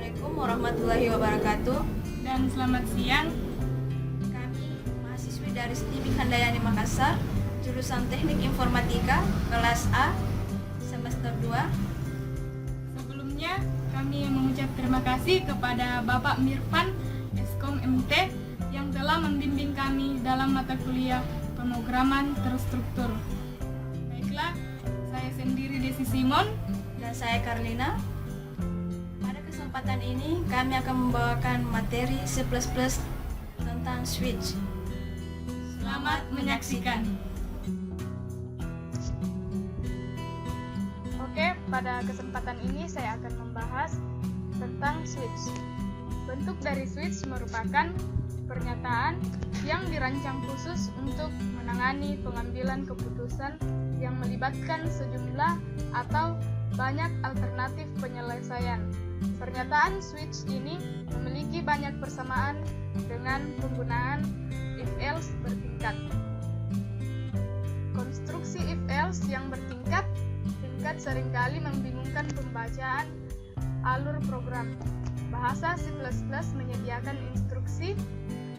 Assalamualaikum warahmatullahi wabarakatuh. Dan selamat siang. Kami mahasiswi dari STIBI Handayani Makassar, jurusan Teknik Informatika, kelas A, semester 2. Sebelumnya kami mengucap terima kasih kepada Bapak Mirfan Eskom MT yang telah membimbing kami dalam mata kuliah pemrograman terstruktur. Baiklah, saya sendiri Desi Simon Dan saya Karlina. Pada kesempatan ini kami akan membawakan materi C++ tentang switch. Selamat menyaksikan. Oke, pada kesempatan ini saya akan membahas tentang switch. Bentuk dari switch merupakan pernyataan yang dirancang khusus untuk menangani pengambilan keputusan yang melibatkan sejumlah atau banyak alternatif penyelesaian. Pernyataan switch ini memiliki banyak persamaan dengan penggunaan if-else bertingkat. Konstruksi if-else yang bertingkat seringkali membingungkan pembacaan alur program. Bahasa C++ menyediakan instruksi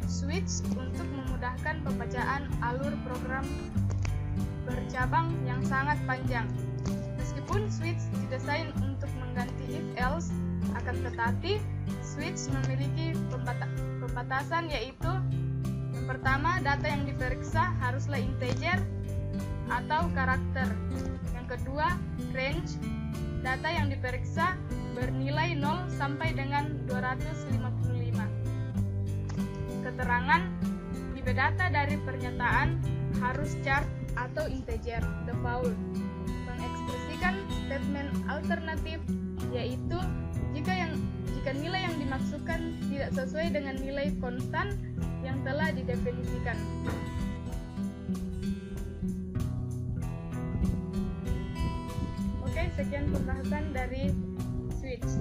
switch untuk memudahkan pembacaan alur program bercabang yang sangat panjang. Meskipun switch didesain untuk mengganti if-else, akan tetapi switch memiliki pembatasan, yaitu yang pertama, data yang diperiksa haruslah integer atau karakter. Yang kedua, range, data yang diperiksa bernilai 0 sampai dengan 255. Keterangan tipe data dari pernyataan harus char atau integer, default. Mengekspresikan statement alternatif, yaitu jika nilai yang dimaksudkan tidak sesuai dengan nilai konstan yang telah didefinisikan. Oke, sekian pembahasan dari switch.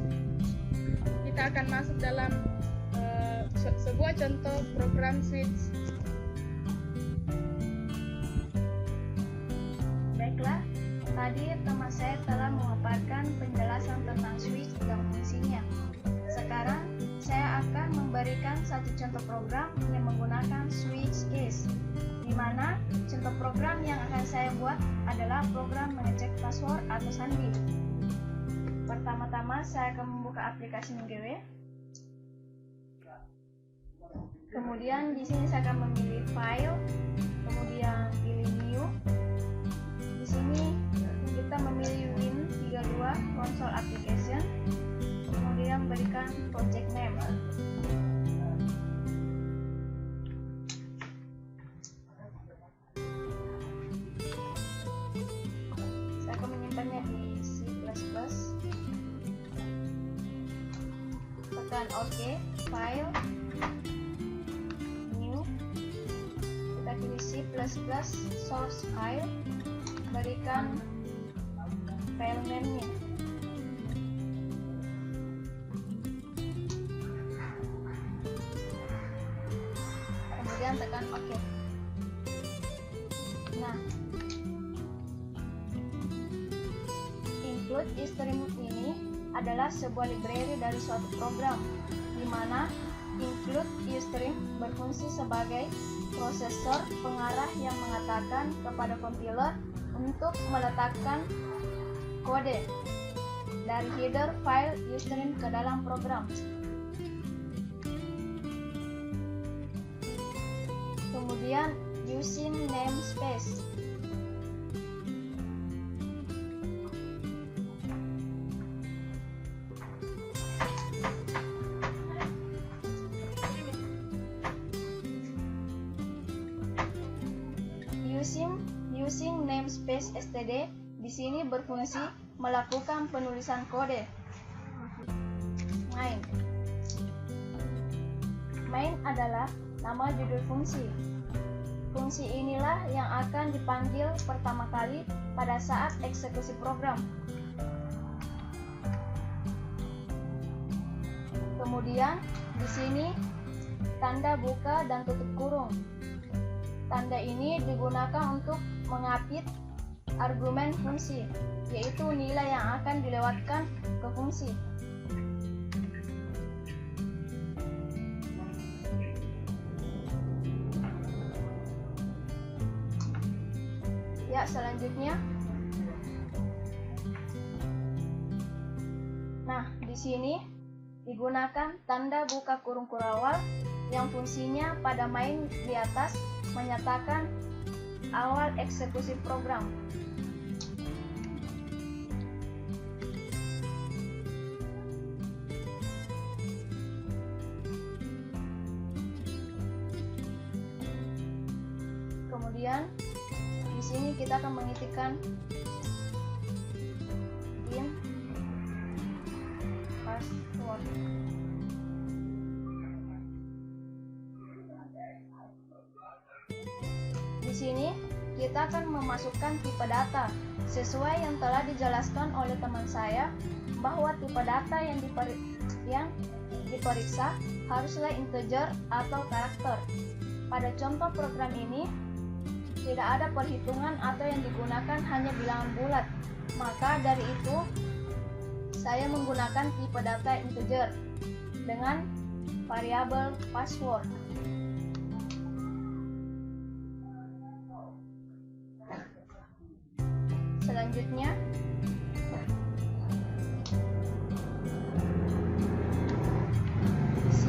Kita akan masuk dalam sebuah contoh program switch. Baiklah, tadi teman saya telah memaparkan penjelasan tentang switch dan fungsinya. Sekarang saya akan memberikan satu contoh program yang menggunakan switch case, di mana contoh program yang akan saya buat adalah program mengecek password atau sandi. Pertama-tama saya akan membuka aplikasi MingGW. Kemudian di sini saya akan memilih file, kemudian pilih new. Di sini kita memilih Win32 console application, kemudian berikan project name. Saya akan menyimpannya di C++. Tekan OK, file, new. Kita pilih C++ source file, berikan file name-nya. Kemudian tekan OK. Nah, include string ini adalah sebuah library dari suatu program, di mana include string berfungsi sebagai prosesor pengarah yang mengatakan kepada compiler untuk meletakkan kode dari header file string ke dalam program. Kemudian using namespace. Using namespace std di sini berfungsi melakukan penulisan kode. Main adalah nama judul fungsi. Fungsi inilah yang akan dipanggil pertama kali pada saat eksekusi program. Kemudian di sini tanda buka dan tutup kurung. Tanda ini digunakan untuk mengapit argumen fungsi, yaitu nilai yang akan dilewatkan ke fungsi. selanjutnya. Nah, di sini digunakan tanda buka kurung kurawal yang fungsinya pada main di atas menyatakan awal eksekusi program. Kemudian di sini kita akan mengetikkan in password. Di sini kita akan memasukkan tipe data sesuai yang telah dijelaskan oleh teman saya bahwa tipe data yang diperiksa haruslah integer atau karakter. Pada contoh program ini tidak ada perhitungan atau yang digunakan hanya bilangan bulat. Maka dari itu saya menggunakan tipe data integer dengan variabel password. Selanjutnya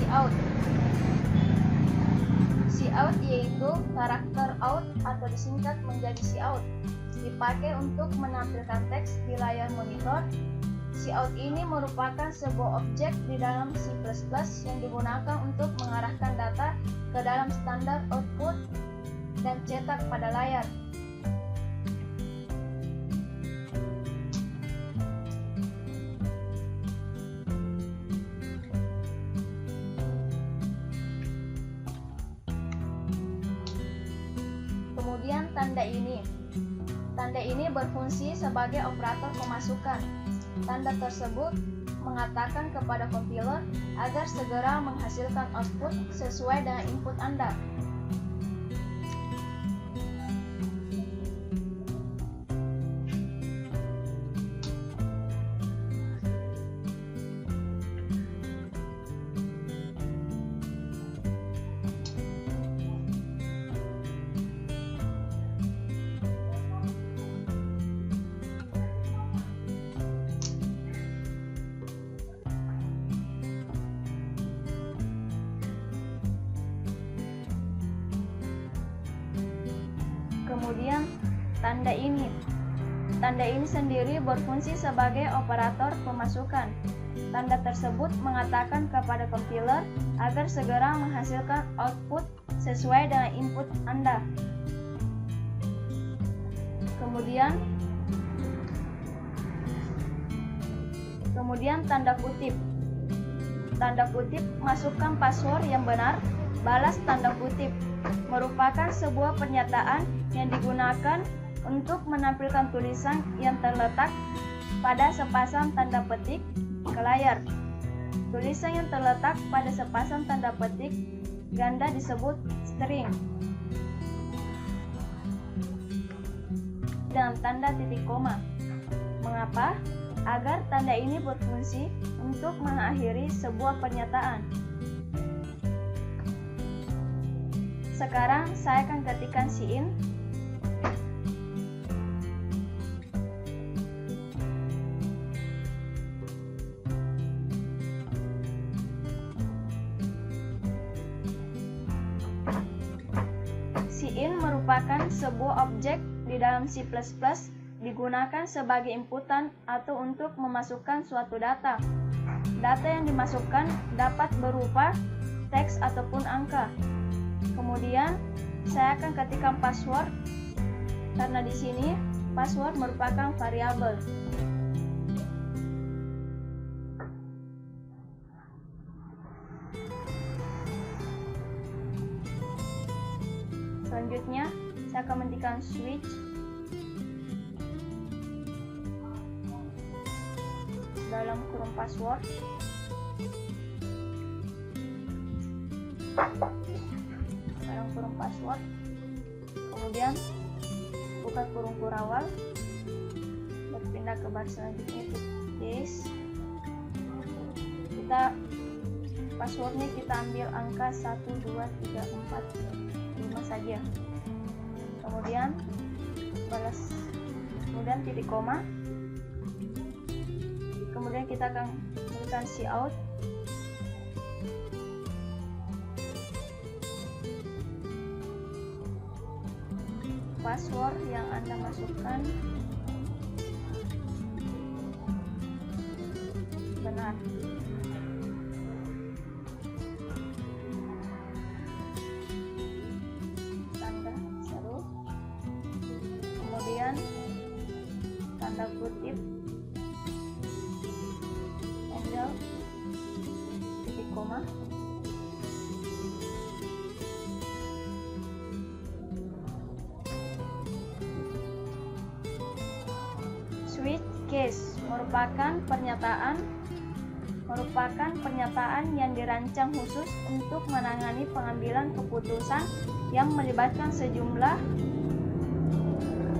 cout. Cout yaitu karakter out atau disingkat menjadi cout, dipakai untuk menampilkan teks di layar monitor. Cout ini merupakan sebuah objek di dalam C++ yang digunakan untuk mengarahkan data ke dalam standar output dan cetak pada layar. Kemudian tanda ini berfungsi sebagai operator pemasukan. Tanda tersebut mengatakan kepada kompiler agar segera menghasilkan output sesuai dengan input Anda. Kemudian tanda ini sendiri berfungsi sebagai operator pemasukan. Tanda tersebut mengatakan kepada kompiler agar segera menghasilkan output sesuai dengan input Anda. Kemudian tanda kutip. Tanda kutip masukkan password yang benar, balas tanda kutip. Merupakan sebuah pernyataan yang digunakan untuk menampilkan tulisan yang terletak pada sepasang tanda petik ke layar. Tulisan yang terletak pada sepasang tanda petik ganda disebut string dengan tanda titik koma. Mengapa? Agar tanda ini berfungsi untuk mengakhiri sebuah pernyataan. Sekarang saya akan ketikkan cin. Cin merupakan sebuah objek di dalam C++ digunakan sebagai inputan atau untuk memasukkan suatu data. Data yang dimasukkan dapat berupa teks ataupun angka. Kemudian saya akan ketikkan password karena di sini password merupakan variabel. Selanjutnya saya akan mengetikkan switch dalam kurung password. Dalam kurung password, kemudian buka kurung kurawal, berpindah ke baris selanjutnya itu case. Passwordnya kita ambil angka 1, 2, 3, 4, 5 saja. Kemudian balas, kemudian titik koma, kemudian kita akan berikan cout, password yang Anda masukkan benar. Tanda seru, kemudian tanda kutip, handle, titik koma, switch case merupakan pernyataan yang dirancang khusus untuk menangani pengambilan keputusan yang melibatkan sejumlah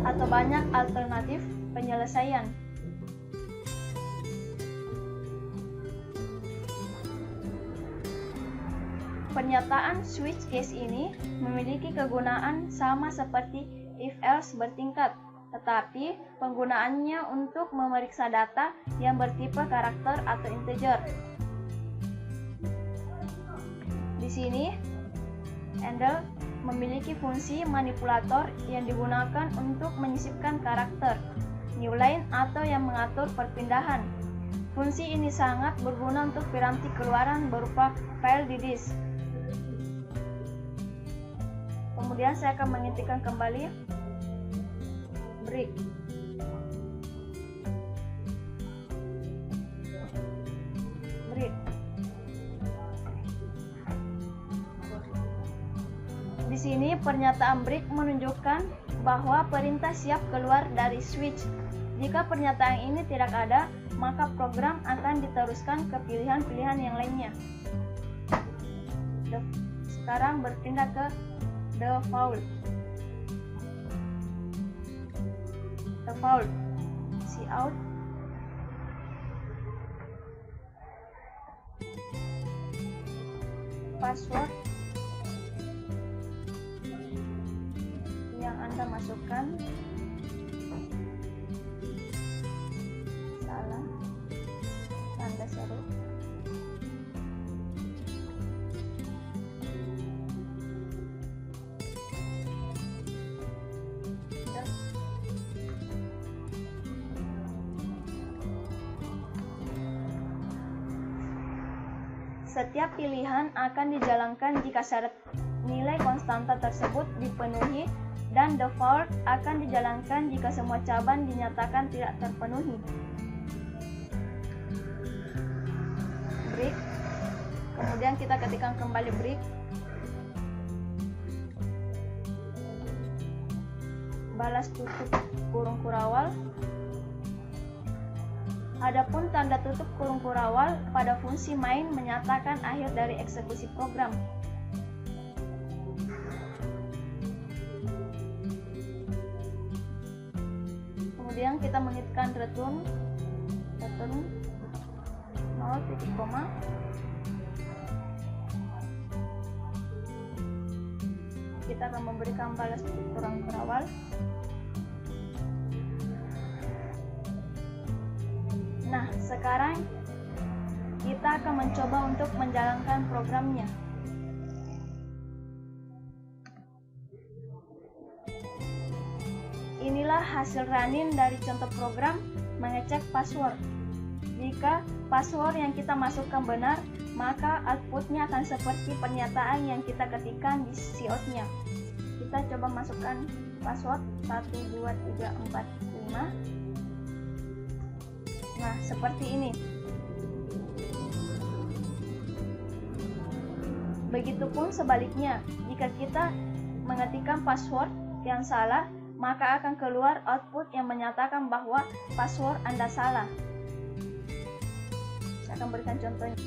atau banyak alternatif penyelesaian. Pernyataan switch case ini memiliki kegunaan sama seperti if-else bertingkat, tetapi penggunaannya untuk memeriksa data yang bertipe karakter atau integer. Di sini, handle memiliki fungsi manipulator yang digunakan untuk menyisipkan karakter, new line, atau yang mengatur perpindahan. Fungsi ini sangat berguna untuk piranti keluaran berupa file di disk. Kemudian saya akan mengetikkan kembali break. Di sini pernyataan break menunjukkan bahwa perintah siap keluar dari switch. Jika pernyataan ini tidak ada, maka program akan diteruskan ke pilihan-pilihan yang lainnya. Sekarang berpindah ke default. Cout, password yang Anda masukkan salah, tanda seru. Setiap pilihan akan dijalankan jika syarat nilai konstanta tersebut dipenuhi, dan default akan dijalankan jika semua cabang dinyatakan tidak terpenuhi. Break. Kemudian kita ketikkan kembali break. Balas tutup kurung kurawal. Adapun tanda tutup kurung kurawal pada fungsi main menyatakan akhir dari eksekusi program. Kemudian kita mengetikkan return 0 titik koma. Kita akan memberikan balas tutup kurung kurawal. Nah, sekarang kita akan mencoba untuk menjalankan programnya. Inilah hasil running dari contoh program mengecek password. Jika password yang kita masukkan benar, maka outputnya akan seperti pernyataan yang kita ketikkan di cout-nya. Kita coba masukkan password 12345. Nah, seperti ini. Begitupun sebaliknya, jika kita mengetikkan password yang salah, maka akan keluar output yang menyatakan bahwa password Anda salah. Saya akan berikan contohnya.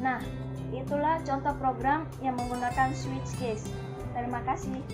Nah, itulah contoh program yang menggunakan switch case. Terima kasih.